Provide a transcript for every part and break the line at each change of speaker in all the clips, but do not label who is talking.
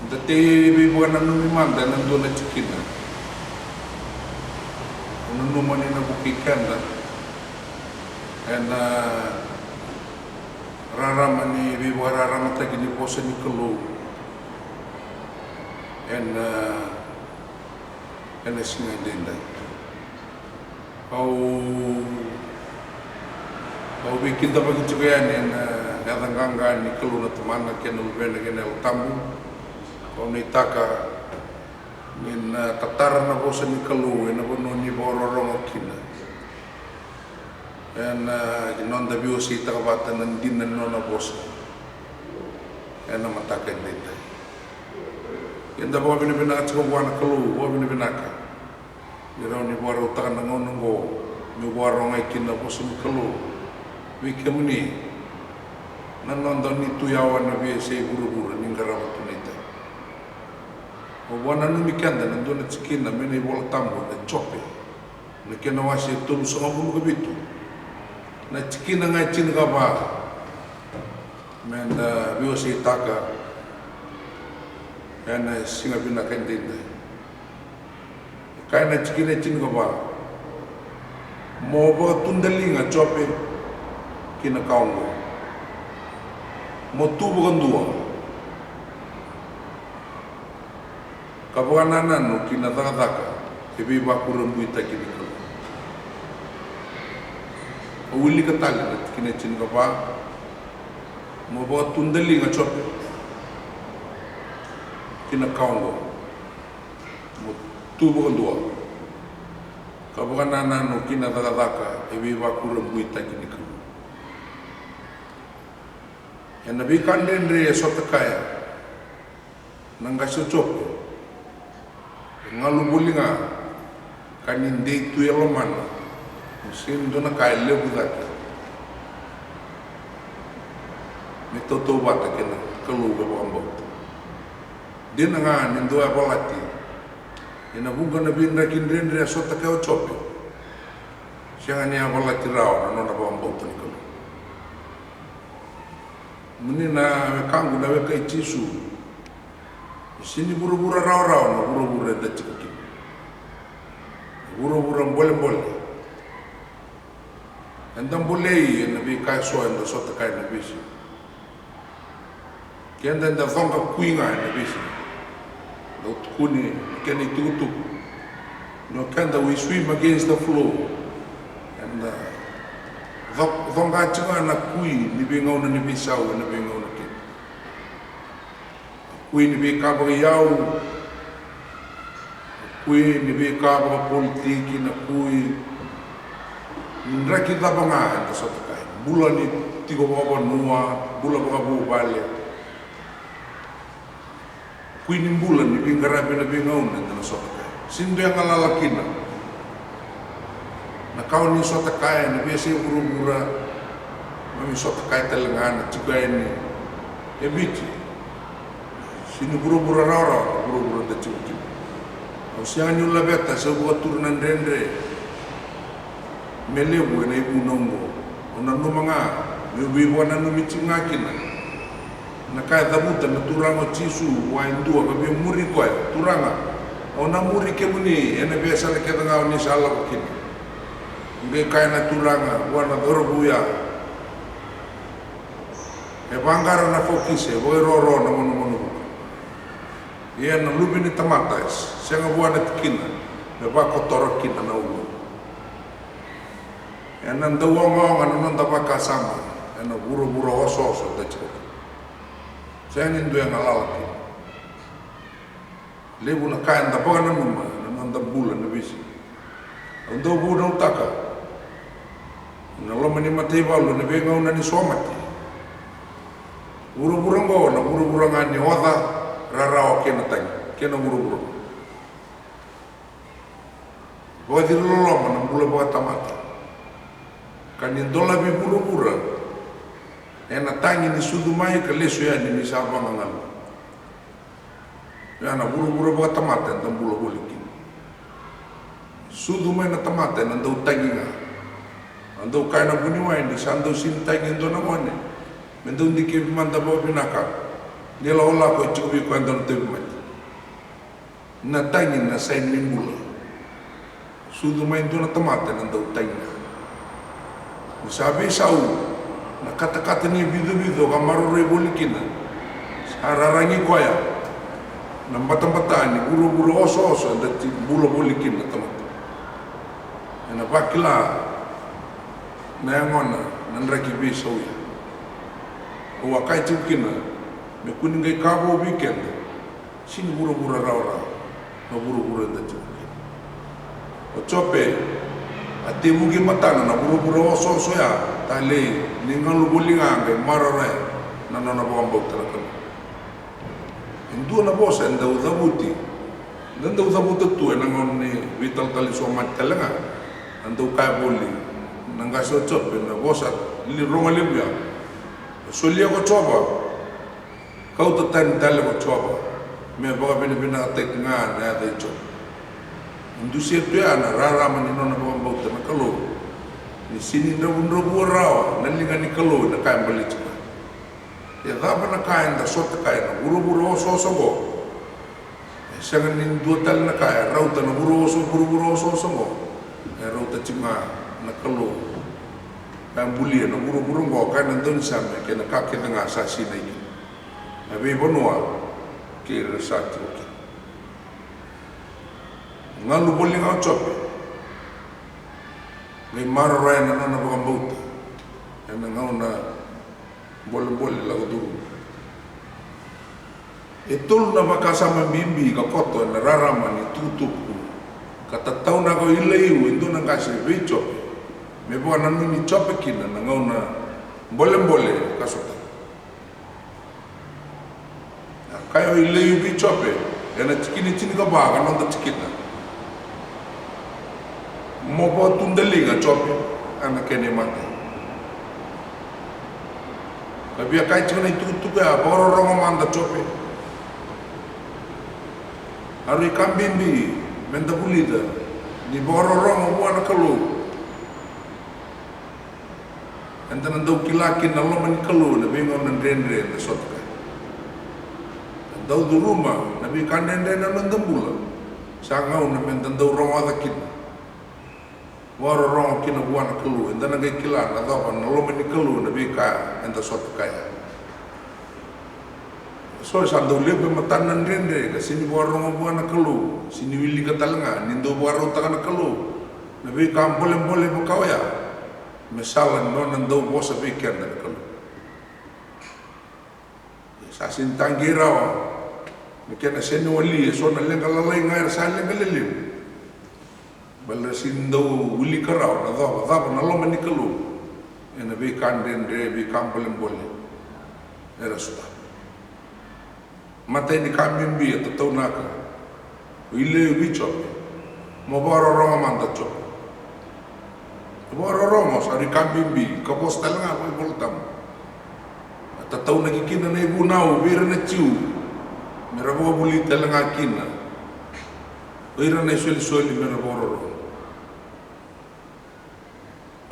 Dati bibuan na numimanda nandun na chikina. Nunuman na bukikan na. And raraman ni bibuan raraman tagi ni posa ni kalu. And singa din day. Au bikin da bagi cukayan en nadanganga ni kalu na teman na kenul bena kenal tambu. Kau ni taka nin tatar na bosa ni kalu na bono ni bororong kina en non da bio si taka bata nan din na bosa en na mataka dita en da bo bina chko buana kalu bo bina ka ni raw ni boro taka na ngono go ni borong ai kina bosa ni kalu wi kemuni nan non da ni tuyawan na bi se guru-guru ni ngarawa tunita. O wana numi kanda na dona tsikina mena ibola tambo na chope na kena wasi tolu sanga bulu kabitu na tsikina ngai chin kaba mena biwasi taka yana singa bina kendinda kaya na tsikina chin kaba mo ba tundalinga chope kina kaungo mo tubo kandua kabuana no kina daka ebi bakurang buita kini ko uli katali na kina chin kapa mo ba tundali nga chope kina kaungo mo tubo kandua kabuana no kina daka ebi bakurang buita kini ko yan nabi kandendre sotakaya nanggaso chope ngalu bulinga kanin de tu eloman sin dona kai lebu dak ni toto bata kena kalu be bombo dina nga nindo abolati ina bunga na bin rakin rendre sota ka chope sianga ni abolati raw na bombo to ni kalu munina kangu na we kai tisu sini buru-buru raw na buru-buru da cikaki buru-buru boleh endam boleh nabi kai so enda sota kai nabi si kenda da zonga kuinga nabi si do kuni keni tutu no kenda we swim against the flow and zonga chinga na kui ni bengau na nabi sau na bengau na kui ni be ka ba yau kui ni be ka ba politiki na kui nraki da banga enta sota kai bula ni tigo ba nua bula ba bu bale kui ni bula ni be ngarabe na be ngaun enta sota kai sindo yang alala kina na kau ni sota kai ni be se buru-bura mami sota kai telengana juga ini ebiti sini buru-buru rara, buru-buru da cium-cium. Usianya nyula beta sebuah turunan rendre, melebu na ibu nongo, onan numanga, ibu anan numicing ngakin, na kaya tabuta na turanga cisu, wain dua kabi muri koi, turanga, onan muri kemuni, ena biasa leke tengah ni salah kakin, nge kaya na turanga, wana dorbuya, banggar na fokus boy roro na monu-monu. Ia na lubi ni tamatas, siya nga buwan at kina, na ba kotor kina na ulo. Ia nang dawang nga nang ba kasama, ia na buru-buru oso-oso da chika. Siya nindu yang alalaki. Lebu na kain da ba na numa, nang da bulan na bisi. Ang daw buwan taka, na lama ni matibalo, na bengaw na ni somati. Buru-buru ngo, na buru-buru nga ni oda, rarawa kena tang, kena buru-buru. Bawa diri loloma na bula bawa tamata. Kanin dola bi buru-buru. Ena tangi ni sudu mai ke lesu ya ni sabang ngal. Ya na buru-buru bawa tamata dan bula bolikin. Sudu mai na tamata na dau tangi nga. Andau kaya na buniwa ini, sandau sini tangi ndo na wane. Mendau dikir manda bawa binaka. dia la ko chubi ko andon te mai na tangi na sai nimbula sudu mai dona tomate na do tangi sabi sau na kata-kata ni bidu-bidu kamaru rebulikina sararangi koya na bata-bata ni buru-buru oso-oso dati bula bulikina tomate na bakila na yangona nandraki bisau ya wa kai tukina me kuningai kabo weekend sini buru-buru raw-raw na buru-buru dati o chope ate mugi matana na buru-buru oso-oso ya tale ningalu bulinga ngai marare na nona bomba talaka indu na bosa nda udabuti nda udabuti tu na ngoni vital kali so matalanga nda ka boli nanga so chop na bosa li ronga libya so lia ko choba kau to tan tale ko choba me ba bene bina tek nga na de chop indu se tu ana rara mani nona bomba talaka lo ni sini rabu rawa nalinga ni kalau na kain balik ya apa na kain da sot kain na buru oso go sangan nin dua tal na kain rauta na buru oso go rauta cima na kalau kain bulia na buru go kain na don sampe kena kaki na asasi na ini nabi bonua kira satu ngalu boli ngau chope ni maro rai na nana bukan bauta yang ngau na boleh lagu dulu itu na bakasa membimbi ka koto na rarama ni tutup kata tau na ko ilaiu itu na kasih bicho me bukan na ni chope kina na ngau na boleh kasuta kayo ilaiu bichope yana chikini ka ba ka nonda chikina mo po tundalinga chope ana kene mate kabia kai chuna itu ka boro rongo manda chope ari kambimbi menda bulida di boro rongo buana kalu enta nandau kilakin na lo mani kalu na bingo na dendre na sotka dau du rumah na bi kandendre na nandambula sangau na mendandau rongo adakin waro rongo kina buana kalu enda nagai kila na dopa na lo mani kalu na bika enda sotu kaya so sandau lebe matanan rende ka sini waro rongo buana kalu sini wili katalanga nindo waro takana kalu na bika ambole bukawaya misalan no nandau bosa bika na kalu sasin tangira mikena seni wali so na lenga lalai ngair sa lenga lelim bala sindo uli karau na dava na lo mani kalu ena be kandendre be kampalem bolle era suta mata ni kambimbi to tau naka ile bicho mo boro ronga manda chop boro ronga sari kambimbi ka postal nga ko boltam ta tau na kikina na ibu nau bira na chiu mera bo buli talanga kina ira na soli mera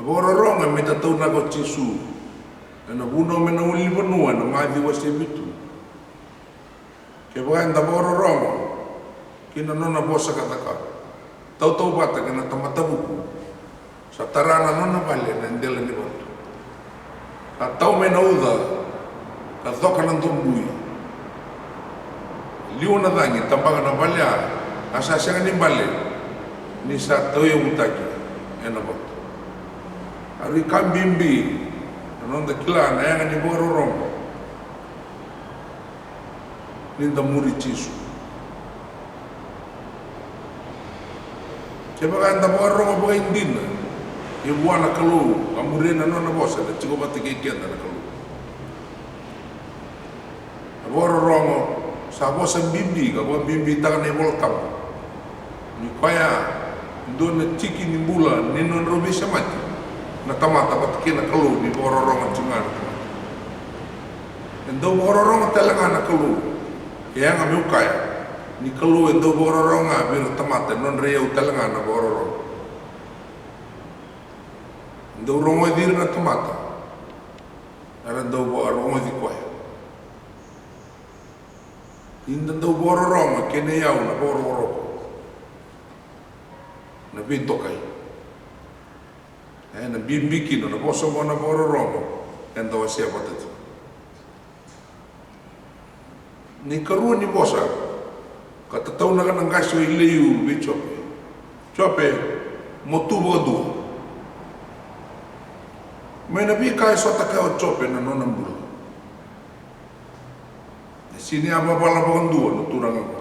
boro ronga meta tau na ko chisu na buno mena uli banua na madi wase bitu ke ba anda boro ronga kina nona bosa kataka tau bata kana tamatabu sa tarana nona bale na ndela ni boto ka tau mena uda ka toka na ndombui liuna dangi tambaga na balya asa sanga ni bale ni sa tau ya utaki ena boto ari kambimbi nonda kila na yanga ni boro rongo ninda muri chisu keba anda boro rongo boga indina ye buana kalu amurena nona bosa da chigo batike kenda na kalu boro rongo sa bosa bimbi ka bo bimbi takane voltam ni kaya ndona chiki ni bula ni non robe samati na tamata batike na kalu ni boro rongo chingana endo boro rongo talanga na kalu yang ame ukaya ni kalu endo boro rongo bir tamata non reu talanga na boro rongo endo rongo dir na tamata ara endo boro rongo di koya Indan daw bororong kene yaw na bororong na bintokai na bimbiki no na boso mo na bororong en daw siya patat ni karuan ni bosa kata tau na kanang kasyo ilayu bi chope mo tubo do may nabi kai sota ka o chope na nonang bulo sini apa bala bang dua no turang ako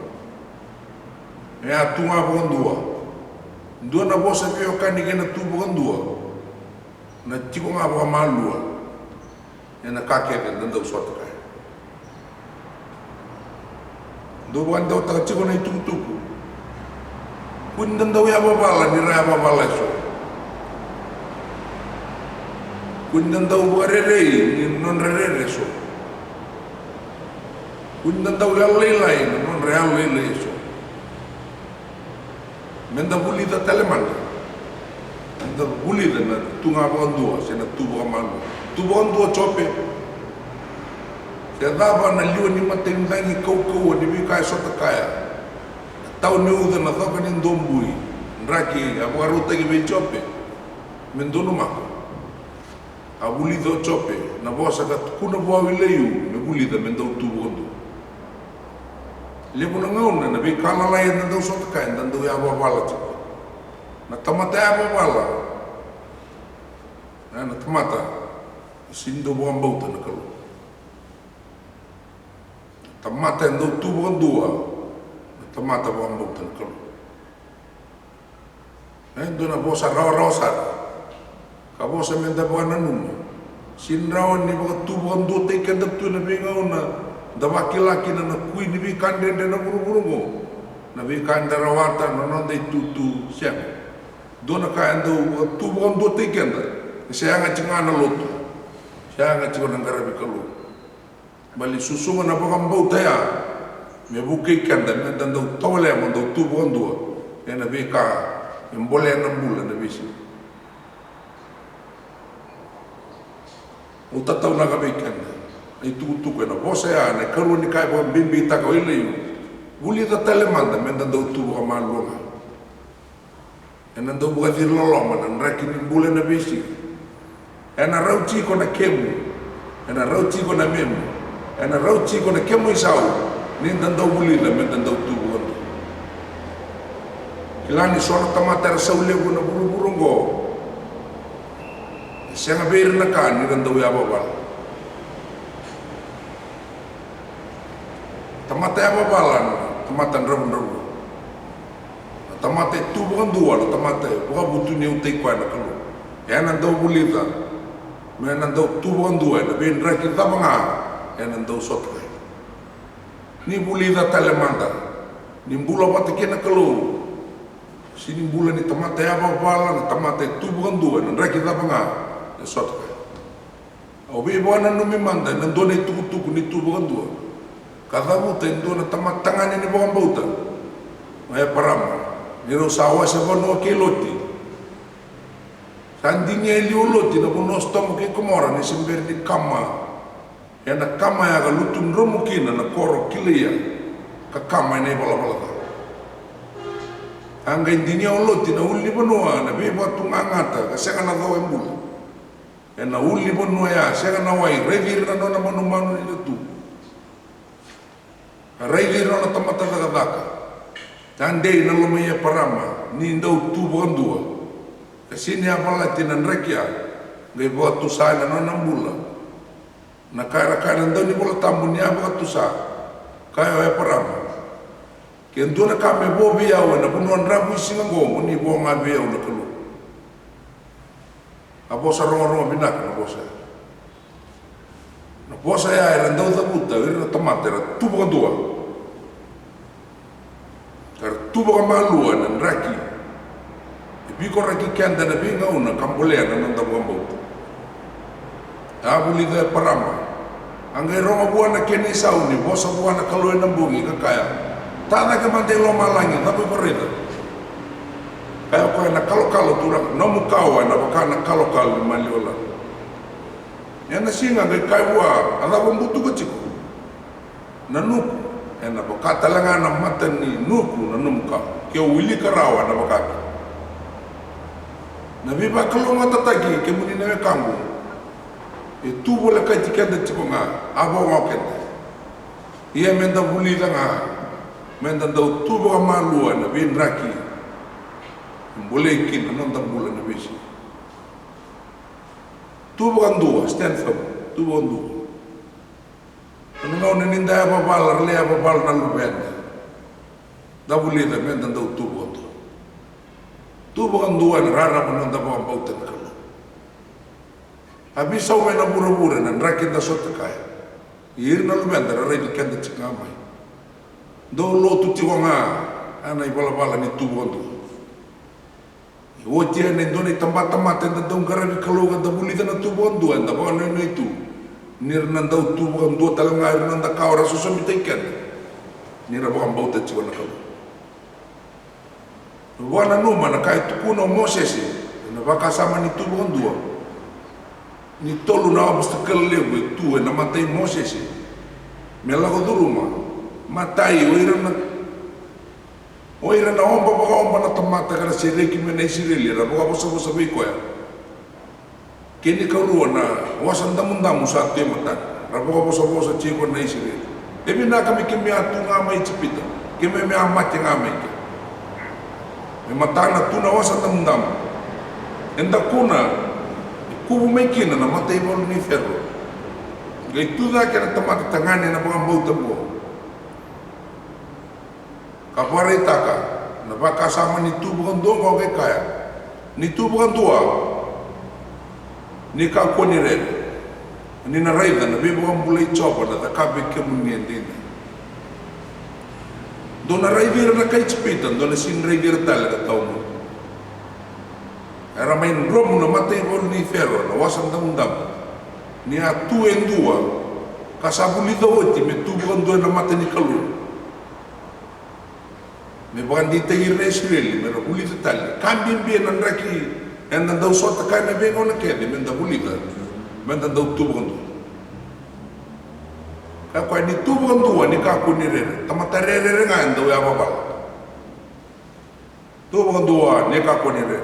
tunga bang dua na bosa pio kani kena tu bang dua na chiko nga bang malua na kake kan dando suatu kai do bang daw ta chiko na itutuku kun dando ya bala ni ra bala so kun dando barere ni non rere so kundan daw lalay non real lele so menda buli da teleman menda buli da na tunga bondua se na tubo manu tubo bondua chope se dava na liu ni maten dangi kau ni bi kai sota kaya tau ni uda na thoka ni ndombui nraki abuaruta ki be chope mendono mako a buli do chope na bosa ka kuna boa wileyu me buli da menda tubo bondua lepo na ngauna na bikala lai na daw sota kain dan daw yaba bala chiko na tamata yaba bala na tamata sindo buang bauta na kalu tamata yang daw tubuhan dua na tamata buang bauta na kalu do na bosa rawa sar ka bosa menda buang nanunu sinrawan ni baka tubuhan dua teikan daptu na bingauna da laki na kui ni bi kande na buru-buru na bi kande rawata na non dei tutu siang do na ka ando tu bon do te kenda siang nga cinga na lotu siang nga cinga na garabi kalu bali susunga na bakam bau taya me buke kenda me dan do tole mo do tu bon do na bi ka mbole na bula na bisi utatau na ka bi kenda itu na bosa ya na karu ni kai bo bimbi ta ko ile buli ta telemanda menda do tu ko malunga ena do buga dir loloma na rakin bule na bisi ena rauchi ko na kemu ena rauchi ko na memu ena rauchi ko na kemu isau ni dan do buli na menda do tu ko kilani sor tamata saule ko na buru-buru go siya bir na kan ni dan do ya babal tamata apa balan tamatan rabu tamata tu bukan dua tamata bukan butuh ni untuk kuat nak kalau yang nanti boleh tak mana nanti tu bukan dua na ben rakyat tak bangga yang nanti sot ni boleh tak telemanda ni bulan apa tak nak kalau sini bulan ni tamata apa balan tamata tu bukan dua na rakyat tak bangga sot obi bukan nanu memanda nanti ni tu ni tu bukan dua kada buta ito na tamatangan ni bukan bauta may parama niro sawa sa bono kiloti sandinya iliuloti na bono stomo ki komora ni simber di kama ya na kama ya galutun romukina na koro kilia ka kama ni bala angga indinya uloti na uli bonoa na biba tungangata kasi ka na daw embula ya na uli bonoa ya siya ka na wai revir na nona manu nito Raili na tamata dagadaka tandei na lumaya parama ni ndau tu bondua kasi ni apala tinan rekia ngai buat tu sa na nambula na kara ndau ni bola tambu ni apa tu sa kaya ya parama kendo na kame bobi ya na bunuan rabu singa ngo ni bo ngabe ya na kelu abo sa rongo binak na bosa na bosa ya ndau tabuta na tamata tu bondua tubo ka malua na raki biko raki kanda na binga una kambolea na nanda buambau abuli da parama angai ronga buana keni sauni bosa buana kaloi nambungi kakaya tada ka mante lo malangi tapi berita kaya ko na kalo turang nomu kawa na baka na kalo maliola yana singa ngai kai wa ada bumbutu ko chiko nanu ena pakatalanga na mata ni nuku na numka ke wili karawa na bakaki na biba kalonga tatagi ke muni na kambu e tubo la kai tikanda tikonga abo ngokenda ia menda buli langa menda dau tubo malua na bin raki boleh kin non da bula na bisi tubo andua stand firm tubo andua no ninda apa balar le apa bal na luben da buli da menda dau tubo to tubo andua na rara non da bom bauten kalo habis au mena bura-bura na raki da sota kaya ir na luben da rai kenda chikamai do lo tu tiwanga ana ibala-bala ni tubo andua o tia ne doni tambat-tambat da dong karabi kalau da buli da tubo andua da ba no itu nir nanda tubo andua talanga ir nanda kaura susu mitaikan nira ba ambau ta chiwana kalo wana numa na kai tukuno Moses na baka sama ni tubo andua ni tolu na obstacle lewe tu na matai Moses melago duruma matai oira na omba na tamata kara sereki mena Israeli ra boga bosa bikoya kini karua na wasan damu satu mata ra boga bosa chiko na Israeli ebi na kami kimi atu ngama icipita kimi me amati ngama ke me matana tuna wasan damu enda kuna kubu mekina na mata ibol ni ferro gai tuda kena tamata tangane na boga mbau tambo kapare taka na baka sama ni tubo ndongo ke kaya ni tubo ndua ni ka ko ni re ni na raida na bibo ambulai chopa na ka be ke munni ndina dona raida na kai chipita dona sin raida tal ka taumu era main rom na mate bol ni ferro na wasan dam ni atu endua kasabuli do ti me tubo ndua na mate ni kalu me bukan di tengir Israel me buli total kambing bien nan raki en dan dau sota kai me ben ona ke de men da buli da men dan dau tu bukan tu ka ko ni tu bukan tu ni ka ku ni re tamata re ngan do ya baba tu bukan tu ni ka ku ni re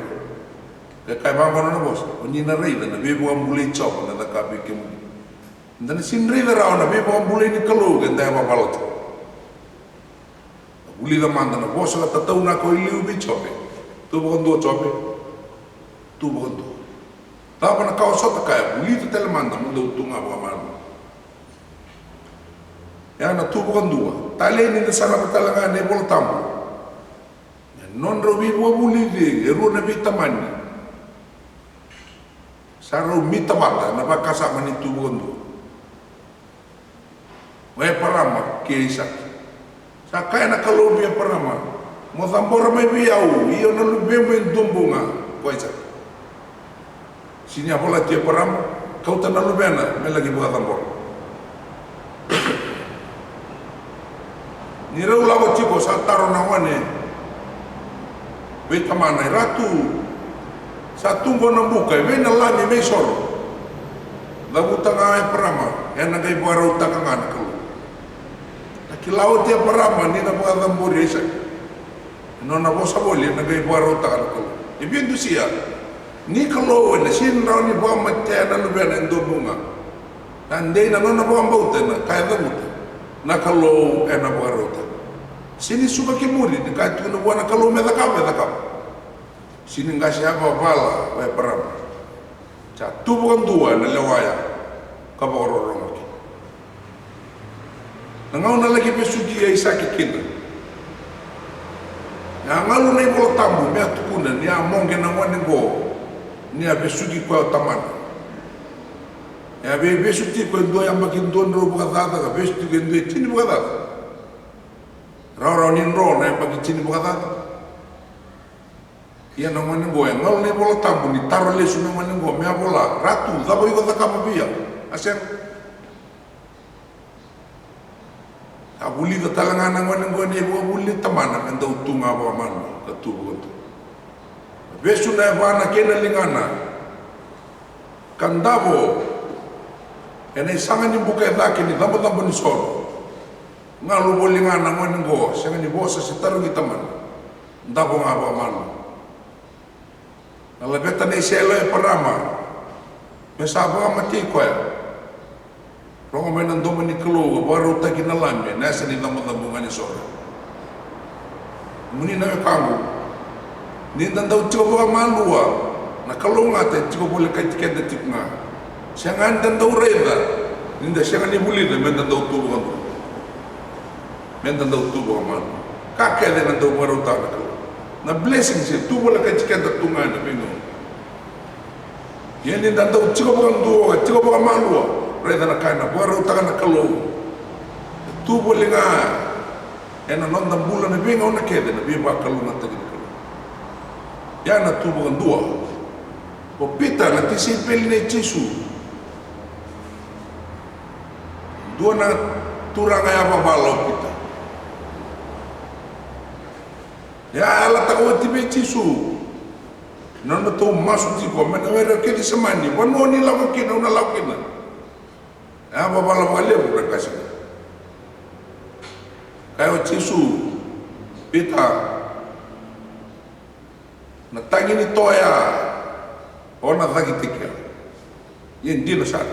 ke kai ba ngono na bos ni na re na be bukan buli chop na da ka be ke mu dan sin re ra na be bukan buli ni kalu ke da baba lot uli da manda na bosa la tatau na ko iliu bi chope tu bukan dua chope tu bukan dua tapa na kau sota kaya uli tu tele manda munda utunga buka malu ya na tu bukan dua tale ni na sana betalanga ne bol tamu non robi buah buli di eru na bi tamani saro mita mata na baka sama ni tu bukan dua we parama keisa sakay na kalubia parama mo tambora may biyaw iyo na lubia mo yung dumbunga ko isa sinya pola tia parama kau ta na lubia na may lagi buka tambor ni raw lawa chiko sa taro na wane wait tamana ratu sa tunggo na buka may nalani may soro labuta nga ay parama yan nagay buara utang ang anak kilau dia parama ni na buka tambor isa no na bosa boli na gay buaro ta ko ibin tu sia ni kalau na sin raw ni buka mate na luben endo bunga ande na no na buka bauta na kaya da muta na kalau na buka rota sini suka kimuri ni ka tu na buka na kalau me da ka sini ngasi apa bala we parama cha tu bukan dua na lewaya ka bororong nangau na lagi besugi ya isaki kinda ya ngalu na ibo tambu me atukuna ni amonge na ngwane go ni besugi kwa tamana ya be besugi kwa ndo ya makin don ro buka dada ka besugi ndo tini buka dada raw ni ro na makin tini buka dada ya na ngwane go ya ngalu na ibo tambu ni tarale su na ngwane go me abola ratu dabo iko takama bia asen abuli da talanga na ngone ngone bo abuli tamana menda utunga ba man ka tu boto besu na bana kena lingana kandabo ene sanga ni buka da ke ni dabo ni soro ngalu boli ngana ngani go senga ni bosa si taru kita man ndabo ngaba malu ala beta nei selo e parama me sabo mati ko ya rongo me nando mani klo baru ta kina lambe nasa ni namo namo ngani sore muni na kangu ni ndanda ucho malu na kalunga te tiko bole kai tikenda tiknga senga ndanda ureda ninda senga ni buli de menda do tu go menda do tu go man ka ke de nando baru ta na blessing se tu bole kai tikenda tunga na bingo yeni ndanda ucho go tiko go malu reda na kai na baru ta na kalo tu bole nga ena nonda bula na bingo na ke de na bi ba kalunga ta ya na tu go ndua o pita na tisi peli nei tisu dua na turanga ya babalo pita ya ala ta o tibe tisu nana to masu ti ko mena wera ke di semani wano ni la ko kina una la kina ya babalo wale bu kasi kayo tisu pita na tangi ni toya ona thagi tikia yen dino sana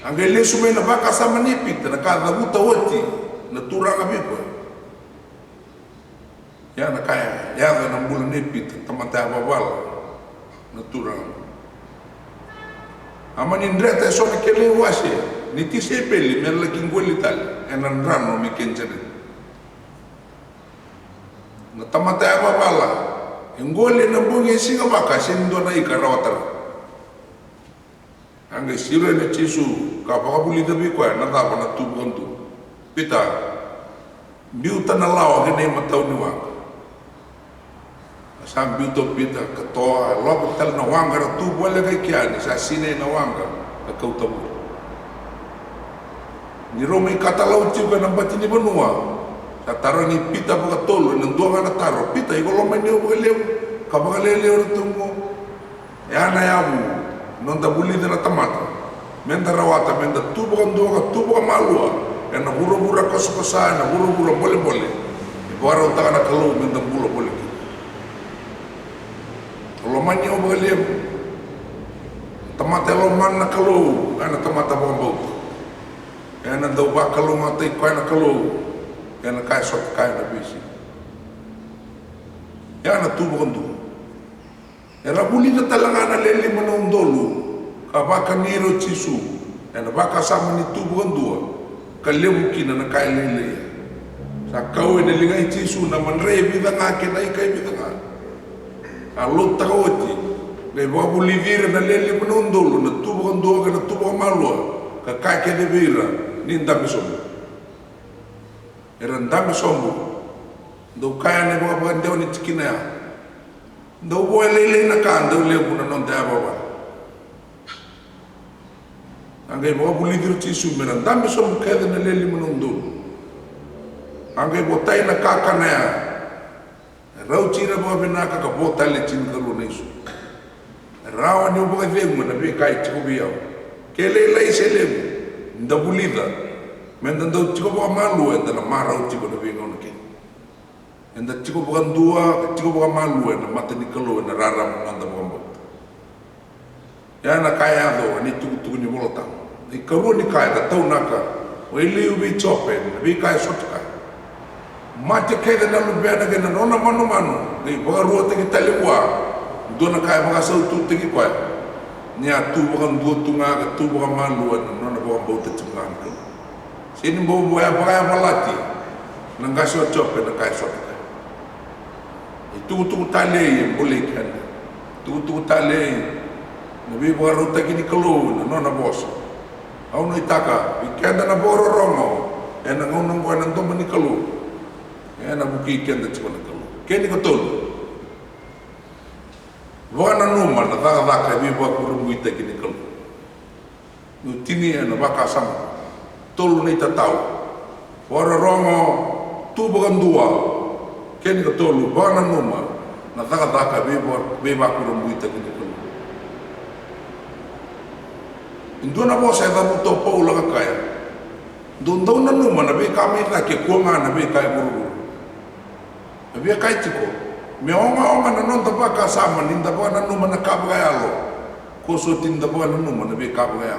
angele sume na baka sama nipit na kada buta woti na turanga biko ya na kaya ya na mbula nipit tamata babal na turanga amani ndreta so na kele wase ni tise peli men la kingoli tal enan rano mi kenjene na tamata babala ngole na bungi singa baka sindo na ikarawatar ange sire na chisu ka baka buli dabi ko na ta na tu bontu pita biuta na lawa gene matau ni wang sam biuto pita katoa lo tal na wanga tu bola ga kiani sa sine na wanga ka kautabu ni romi katalau tiba na batini benua sa taro ni pita baka tolo nang dua ngana taro pita iko lo mani o baka leo ka baka leo tungo ya na yamu nonda buli de na tamata menda rawata menda tu baka dua ka tu baka malua na hura-hura kosa-kosa na hura-hura boleh-boleh ibarat utang na kalau menda bula boleh kalau mani o baka leo tamata lo man na kalau ana tamata baka bau ya na dau baka kalau ngatai kwa na kalau yana kai sot kai na bisi yana tu bondu era buli na talanga na lele manong dolu ka baka niro chisu yana baka sama ni tu bondu ka lebu kina na kai lele sa kau ene lingai chisu na manre vida ngake na ikai vida nga alo takoti le bo buli vira na lele manong dolu na tu bondu ka na tu malua ka kai ke de vira ni ndamiso era ndame sombo do kaya ne bo ba ndeo ni tikina do bo lele na ka ndo le bu na non da baba angai bo buli dir ti su mena ndame sombo ka de na lele mo ndo angai bo tai na ka kana ya rau tira bo bena ka bo tale tin ka ro nei su rawa ni bo ve mo na be kai ti ko biao ke le lai se le nda bulida menda do tiko bo malu enda na marau tiko na bingo na ke enda tiko bo dua tiko bo malu enda mata ni kalo na raram nanda bo mbo ya na kaya do ni tu ni volta ni karo ni kaya da tau naka o ile ubi chope bi kaya sotka mate ke da lu be na gena nona manu manu ni bo ro te ki talewa do na kaya ba sa tu te ki kwa ni atu bo kan do tu nga tu bo malu enda nona bo mbo te tu nga sini bobo ya pakai malati nangga socop na kai socop itu tale boleh kan itu tale nabi baru tak ini kelu nona bos au no itaka ikenda na boro rongo ena ngono bo na ndo mani kelu ena buki kenda chikona kelu keni ko tol wana numa na daga bi bo ko ruita kini kelu no tini ena baka sama tolu ni tatau ora rongo tu bukan dua keni ka tolu bana numa na taka be ba ku rumbuita kini ko indona bo sa da muto po la kaya Dundau na numa na be kami ta ke kuanga na be kai buru. Na be kai tiko. Me onga na non tapa ka sama ninda ba na numa na ka ba alo. Ko so tinda ba na numa na be ka ba ya.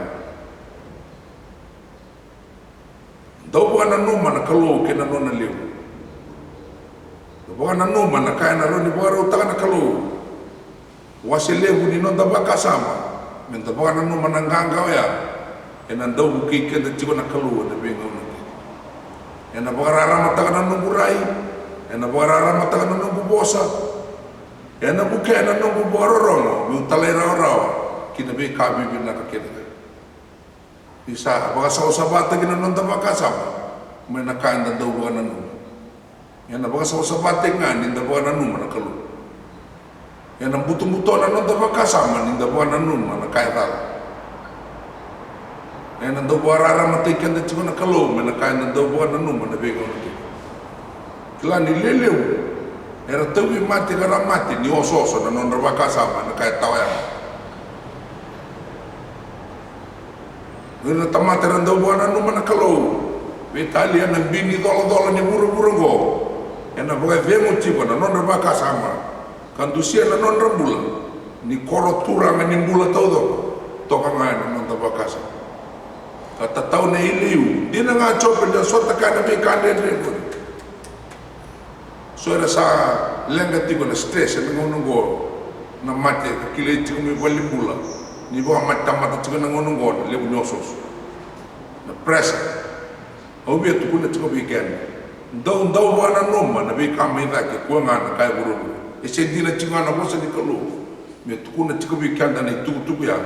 Dau ba na numa na kalo ke na nona liu. Ba na numa na kai na roni ba ro ta na kalo. Wasile bu ni non tapa ka sama. Men tapa na numa na nganga ya. Ena dau buki ke da tiko na kalo na be ngona. Ena bagarara mata na nungu rai, ena bagarara mata na nungu bosa. Ena buke na nungu bororo, mi utalai rawa kina be kabi bina ka kena. Isa baga sabata kina nonta bakasa. Me na kain da dau baga na nungu. Ena baga sabata ngani da baga na nungu na kalo. Ena butu-butu na nonta bakasa man da baga na nungu na kai tal. Ena do barara mate kan da chuna kalo mena kain da do na numa na bego na kila ni leleu era tawi mate kara mate ni ososo na non rabaka sama na kai tawaya ngena tamate ran do na numa na kalo be talia na bini dola ni buru go ena boga vemo tipo na non rabaka sama kan dusia na non rambula ni koro turanga ni bula todo toka ngai na non rabaka sama kata tau na iliu dia na nga chope da sota kana be kande rego so era sa lenga tiko na stress na ngongo na mate kile tiko mi valibula ni bo mata tiko na ngongo le bu nosos na pressure o be tu kuna tiko be kan ndau wana noma na be kame da ke ko nga na kai buru e se dina tiko na bosa ni kalo me tu kuna tiko be kan da ni tu ya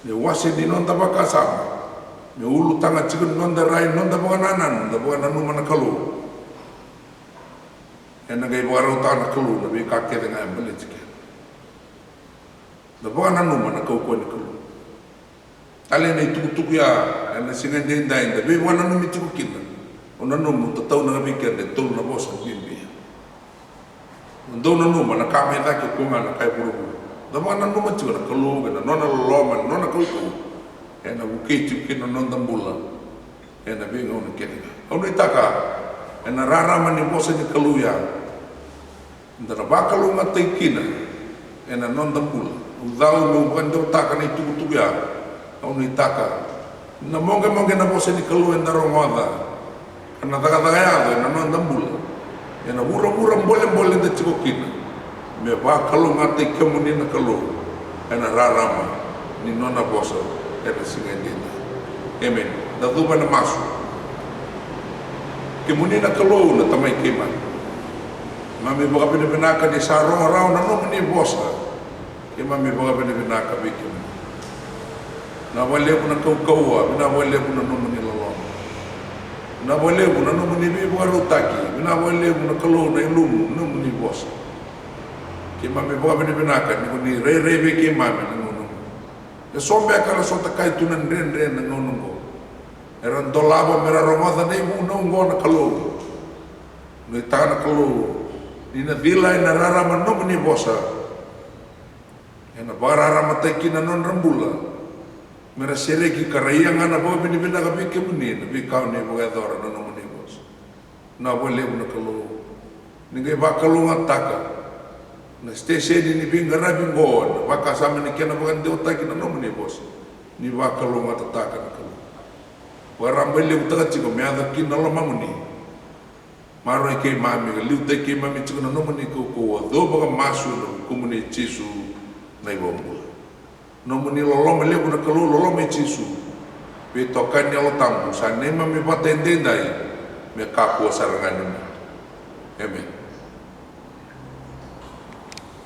ne wase di non tabaka sama me ulu tanga cikun nonda rai nonda bogananan da bogananu mana kalu ena gai bogaro tana kalu na be ka ke nga mbele cike da bogananu mana kau ko ni kalu ale nei tuku ya ena singa denda inda be bogananu mi tuku kinna onanu mu tatau na be ke de tolu na bosa bimbi ndo nanu mana ka me da ke ko ngana kai buru da bogananu ma tuku na kalu na nona loma nona kau ena buke tuki no non dambula ena benga ona kene ona itaka ena rara mani bosa ni kaluya ndara bakalu ngatai kina ena non dambula udau no bando taka ni tuku ya ona itaka na monge na bosa ni kaluya ndaro ngoda ena daga ya ena non dambula ena bura bole de tiko kina me bakalu ngatai kemuni na kalu ena rara ma ni nona bosa era singa dina amen da duba na masu ke munina kalo na tamai kema mami boga pina ka di sarong rao na no muni bosa ke mami boga pina ka biki na wale kuna kau na wale kuna no muni lolo na wale kuna no muni bi boga rutaki na wale kuna kalo na ilum no muni bosa ke mami boga pina ka ni re biki mami e sombe akala sota kai tunan ren na ngonongo eran dolaba mera romoda nei mu nongo na kalo no tana kalo dina vila ina rara mano ni bosa ena barara mataki na non rambula mera sereki karaya ngana bo bini bina ka bike muni na bi kau ni boga dora na no ni bosa na bole na kalo ninge ba kalo ngataka na stese ni binga rabi ngon baka sama ni kena bukan dia utaki na nomni bos ni baka lo ngata taka na kalu warambele utaka chiko me ada kin na lamamuni maro ke mami li utai ke mami chiko na nomni ko do baka masu no kumuni chisu na ibombu nomni lolo mele kuna kalu lolo me chisu be tokan ya lo tambu sa ne mami patende dai me kaku sarangani amen